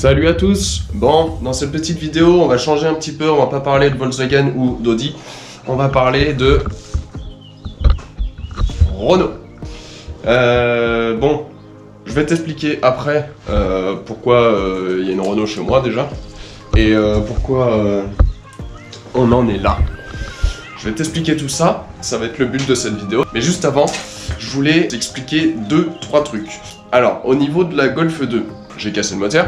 Salut à tous. Bon, dans cette petite vidéo, on va changer un petit peu, on va pas parler de Volkswagen ou d'Audi, on va parler de Renault. Bon, je vais t'expliquer après pourquoi il y a une Renault chez moi déjà, et pourquoi on en est là. Je vais t'expliquer tout ça, ça va être le but de cette vidéo. Mais juste avant, je voulais t'expliquer 2-3 trucs. Alors, au niveau de la Golf 2, j'ai cassé le moteur.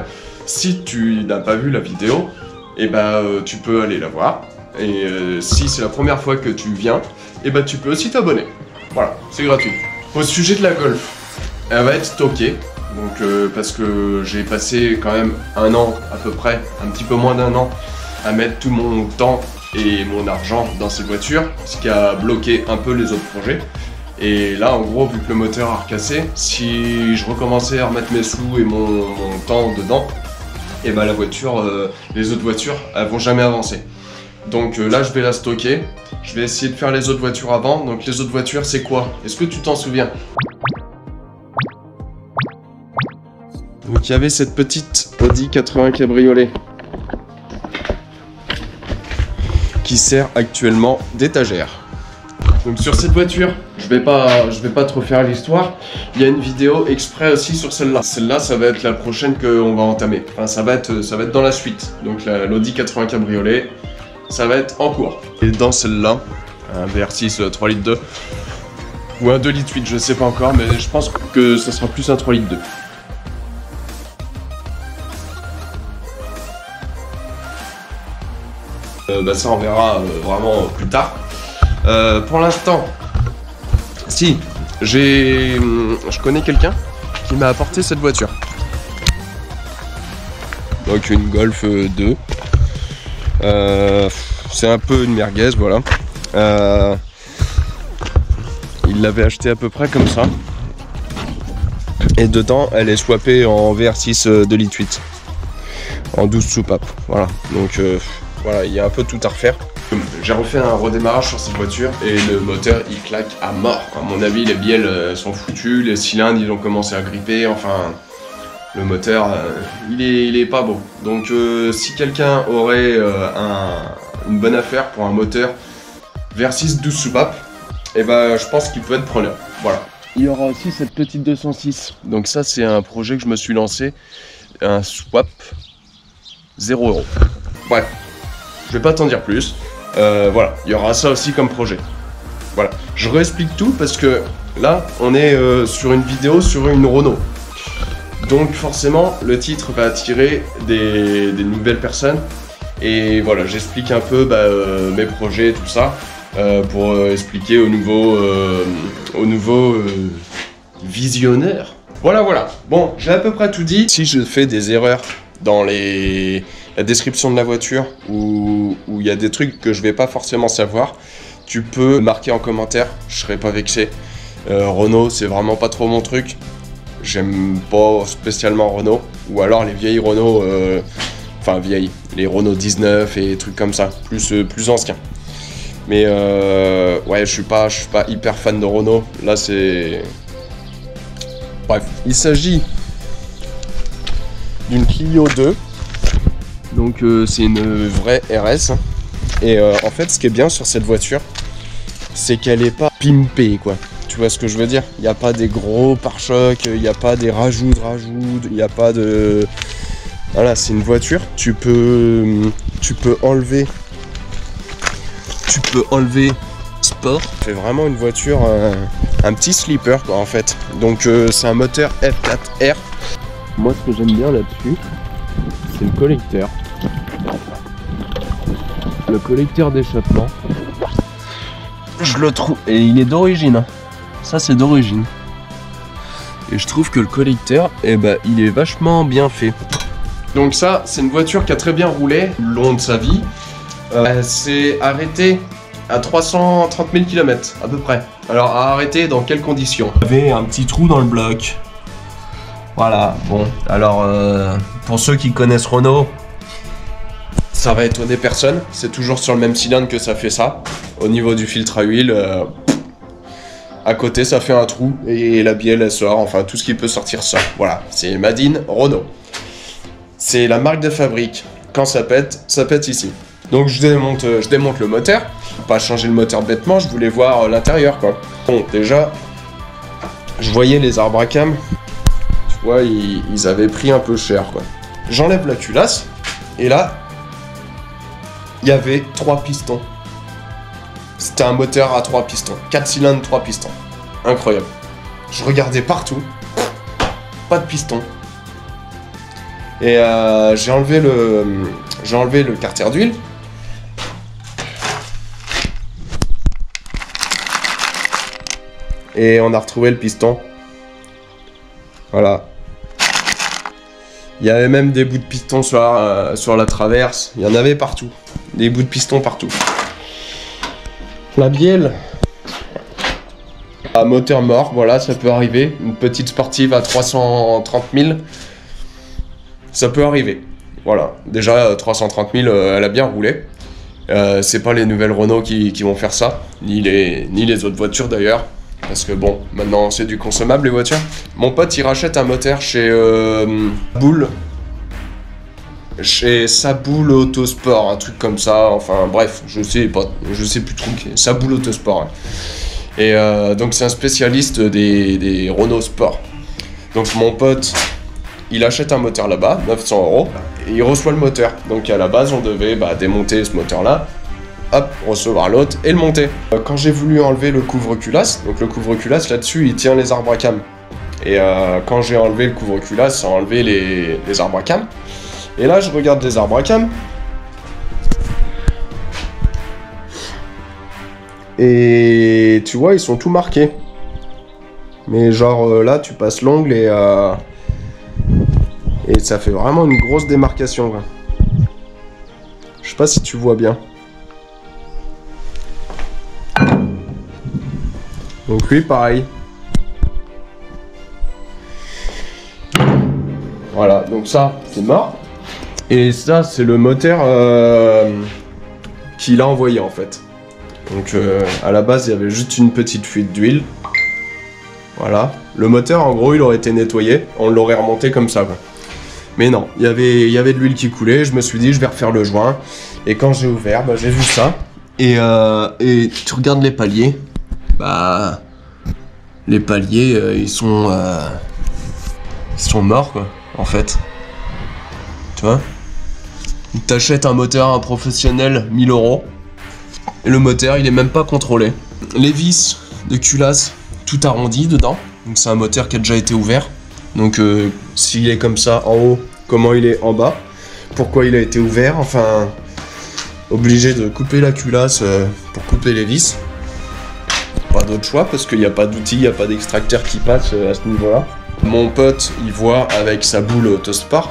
Si tu n'as pas vu la vidéo, eh ben, tu peux aller la voir. Et si c'est la première fois que tu viens, eh ben, tu peux aussi t'abonner. Voilà, c'est gratuit. Au sujet de la Golf, elle va être stockée. Donc, parce que j'ai passé quand même un an à peu près, un petit peu moins d'un an, à mettre tout mon temps et mon argent dans cette voiture, ce qui a bloqué un peu les autres projets. Et là, en gros, vu que le moteur a recassé, si je recommençais à remettre mes sous et mon temps dedans, et bah la voiture, les autres voitures, elles vont jamais avancer. Donc là, je vais la stocker. Je vais essayer de faire les autres voitures avant. Donc les autres voitures, c'est quoi? Est-ce que tu t'en souviens? Donc il y avait cette petite Audi 80 Cabriolet qui sert actuellement d'étagère. Donc sur cette voiture, je vais pas trop faire l'histoire. Il y a une vidéo exprès aussi sur celle-là. Celle-là, ça va être la prochaine qu'on va entamer. Enfin, ça va être dans la suite. Donc l'Audi 80 Cabriolet, ça va être en cours. Et dans celle-là, un VR6 3 litres 2 ou un 2 litres 8, je sais pas encore, mais je pense que ça sera plus un 3 litres 2. Ça on verra vraiment plus tard. Pour l'instant, si, je connais quelqu'un qui m'a apporté cette voiture. Donc une Golf 2. C'est un peu une merguez, voilà. Il l'avait acheté à peu près comme ça. Et dedans, elle est swappée en VR6 2 litres 8. En 12 soupapes, voilà. Donc voilà, il y a un peu tout à refaire. J'ai refait un redémarrage sur cette voiture et le moteur il claque à mort. À mon avis, les bielles sont foutues, les cylindres ils ont commencé à gripper, enfin le moteur il est pas beau. Donc si quelqu'un aurait une bonne affaire pour un moteur VR6 12 soupapes, et ben je pense qu'il peut être preneur. Voilà. Il y aura aussi cette petite 206. Donc ça c'est un projet que je me suis lancé, un swap 0 €. Bref. Je vais pas t'en dire plus. Voilà, il y aura ça aussi comme projet. Voilà, je réexplique tout parce que là, on est sur une vidéo sur une Renault. Donc forcément, le titre va attirer des nouvelles personnes. Et voilà, j'explique un peu mes projets, tout ça, pour expliquer aux nouveaux visionneurs. Voilà. Bon, j'ai à peu près tout dit. Si je fais des erreurs dans la description de la voiture où il y a des trucs que je vais pas forcément savoir, tu peux marquer en commentaire, je serai pas vexé. Renault, c'est vraiment pas trop mon truc. J'aime pas spécialement Renault, ou alors les vieilles Renault, enfin vieilles, les Renault 19 et trucs comme ça, plus anciens. Mais ouais, je suis pas hyper fan de Renault. Là, c'est... Bref, il s'agit d'une Clio 2. Donc c'est une vraie RS. Et en fait, ce qui est bien sur cette voiture, c'est qu'elle est pas pimpée, quoi. Tu vois ce que je veux dire? Il n'y a pas des gros pare-chocs, il n'y a pas des rajouts, il n'y a pas de... Voilà, c'est une voiture, tu peux enlever sport. C'est vraiment une voiture, un petit sleeper, quoi, en fait. Donc c'est un moteur F4R. Moi, ce que j'aime bien là-dessus, c'est le collecteur. Le collecteur d'échappement. Je le trouve. Et il est d'origine. Ça, c'est d'origine. Et je trouve que le collecteur, il est vachement bien fait. Donc ça, c'est une voiture qui a très bien roulé le long de sa vie. Elle s'est arrêtée à 330 000 km à peu près. Alors, à arrêter dans quelles conditions? Il y avait un petit trou dans le bloc. Voilà, bon, alors pour ceux qui connaissent Renault, ça va étonner personne, c'est toujours sur le même cylindre que ça fait ça. Au niveau du filtre à huile, à côté ça fait un trou et la bielle elle sort, enfin tout ce qui peut sortir sort. Voilà, c'est Made in Renault. c'est la marque de fabrique. Quand ça pète ici. Donc je démonte le moteur. Pas changer le moteur bêtement, je voulais voir l'intérieur quoi. Bon, déjà, je voyais les arbres à cam. Tu vois, ils avaient pris un peu cher quoi. J'enlève la culasse, et là, il y avait 3 pistons. C'était un moteur à 3 pistons. 4 cylindres, 3 pistons. Incroyable. Je regardais partout. Pas de piston. Et j'ai enlevé le carter d'huile. Et on a retrouvé le piston. Voilà. Il y avait même des bouts de piston sur la traverse. Il y en avait partout. Des bouts de piston partout. La bielle. Un moteur mort, voilà, ça peut arriver. Une petite sportive à 330 000. Ça peut arriver. Voilà. Déjà, 330 000, elle a bien roulé. C'est pas les nouvelles Renault qui vont faire ça. Ni les autres voitures d'ailleurs. Parce que bon, maintenant c'est du consommable les voitures. Mon pote il rachète un moteur chez Boule. Chez Saboul Autosport, un truc comme ça. Enfin bref, je sais plus trop. Saboul Autosport. Hein. Et donc c'est un spécialiste des Renault Sport. Donc mon pote, il achète un moteur là-bas, 900 €, et il reçoit le moteur. Donc à la base on devait démonter ce moteur-là. Hop, recevoir l'autre et le monter. Quand j'ai voulu enlever le couvre-culasse, donc le couvre-culasse là-dessus il tient les arbres à cam. Et quand j'ai enlevé le couvre-culasse, ça a enlevé les arbres à cam. Et là je regarde les arbres à cam. Et tu vois, ils sont tout marqués. Mais genre là tu passes l'ongle et ça fait vraiment une grosse démarcation. Quoi. Je sais pas si tu vois bien. Donc lui, pareil. Voilà, donc ça, c'est mort. Et ça, c'est le moteur qu'il a envoyé en fait. Donc à la base, il y avait juste une petite fuite d'huile. Voilà. Le moteur, en gros, il aurait été nettoyé. On l'aurait remonté comme ça, quoi. Mais non, il y avait de l'huile qui coulait. Je me suis dit, je vais refaire le joint. Et quand j'ai ouvert, j'ai vu ça. Et tu regardes les paliers. Les paliers, ils sont morts, quoi, en fait. Tu vois? T'achètes un moteur à un professionnel, 1000 €. Et le moteur, il est même pas contrôlé. Les vis de culasse, tout arrondi dedans. Donc c'est un moteur qui a déjà été ouvert. Donc s'il est comme ça en haut, comment il est en bas? Pourquoi il a été ouvert? Enfin, obligé de couper la culasse pour couper les vis. Pas d'autre choix parce qu'il n'y a pas d'outil, il n'y a pas d'extracteur qui passe à ce niveau-là. Mon pote, il voit avec sa boule Autosport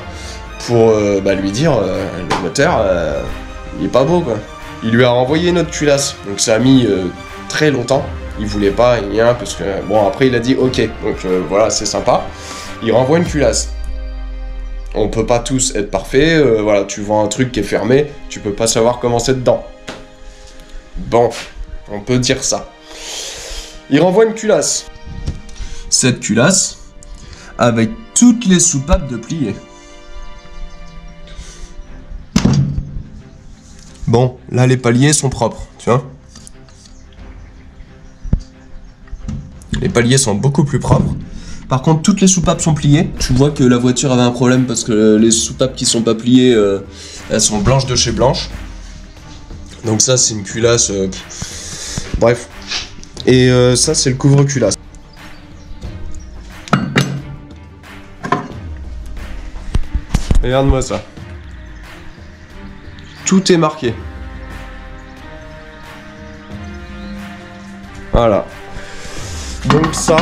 pour lui dire le moteur, il est pas beau quoi. Il lui a renvoyé une autre culasse, donc ça a mis très longtemps. Il voulait pas, parce que bon après il a dit ok, donc voilà c'est sympa. Il renvoie une culasse. On peut pas tous être parfaits, voilà, tu vois un truc qui est fermé, tu peux pas savoir comment c'est dedans. Bon, on peut dire ça. Il renvoie une culasse. Cette culasse, avec toutes les soupapes de plié. Bon, là les paliers sont propres, tu vois. Les paliers sont beaucoup plus propres. Par contre, toutes les soupapes sont pliées. Tu vois que la voiture avait un problème parce que les soupapes qui sont pas pliées, elles sont blanches de chez blanche. Donc ça, c'est une culasse... Bref. Et ça, c'est le couvre-culasse. Regarde-moi ça. Tout est marqué. Voilà. Donc ça,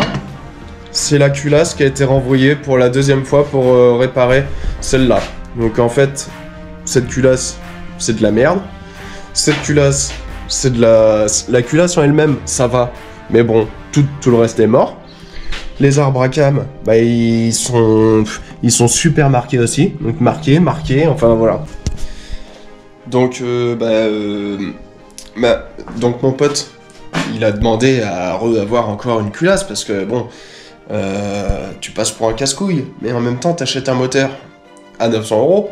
c'est la culasse qui a été renvoyée pour la deuxième fois pour réparer celle-là. Donc en fait, cette culasse, c'est de la merde. Cette culasse, c'est de la culasse en elle-même, ça va. Mais bon, tout le reste est mort. Les arbres à cam, ils sont super marqués aussi. Donc marqués, enfin voilà. Donc, donc mon pote, il a demandé à avoir encore une culasse parce que bon, tu passes pour un casse-couille, mais en même temps t'achètes un moteur à 900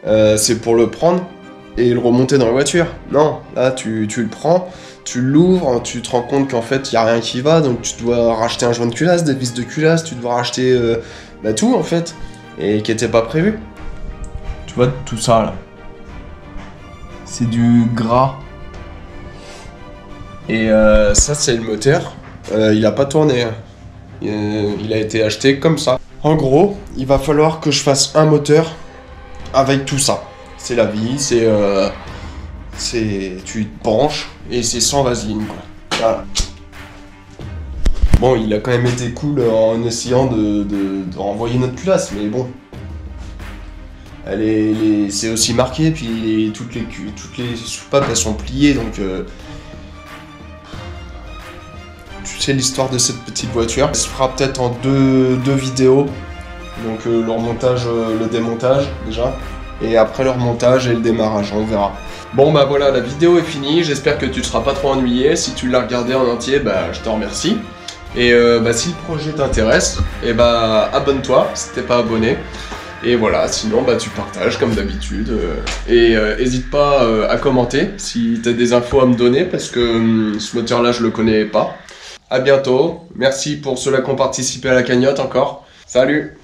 €, c'est pour le prendre et le remonter dans la voiture. Non, là tu le prends, tu l'ouvres, tu te rends compte qu'en fait il n'y a rien qui va, donc tu dois racheter un joint de culasse, des vis de culasse, tu dois racheter tout en fait, et qui n'était pas prévu. Tu vois tout ça là, c'est du gras. Et ça c'est le moteur, il a pas tourné, hein. Il a été acheté comme ça. En gros, il va falloir que je fasse un moteur avec tout ça. C'est la vie, tu te penches et c'est sans vaseline quoi. Voilà. Bon, il a quand même été cool en essayant de renvoyer notre culasse, mais bon. C'est aussi marqué, puis toutes les soupapes elles sont pliées, donc tu sais l'histoire de cette petite voiture. Elle se fera peut-être en deux vidéos, donc le remontage, le démontage déjà, et après le remontage et le démarrage, on verra. Bon bah voilà, la vidéo est finie, j'espère que tu ne seras pas trop ennuyé. Si tu l'as regardé en entier, bah je te remercie. Et si le projet t'intéresse, et bah abonne-toi si t'es pas abonné. Et voilà, sinon bah tu partages comme d'habitude. Et n'hésite pas à commenter si t'as des infos à me donner, parce que ce moteur là je le connais pas. A bientôt, merci pour ceux-là qui ont participé à la cagnotte encore. Salut!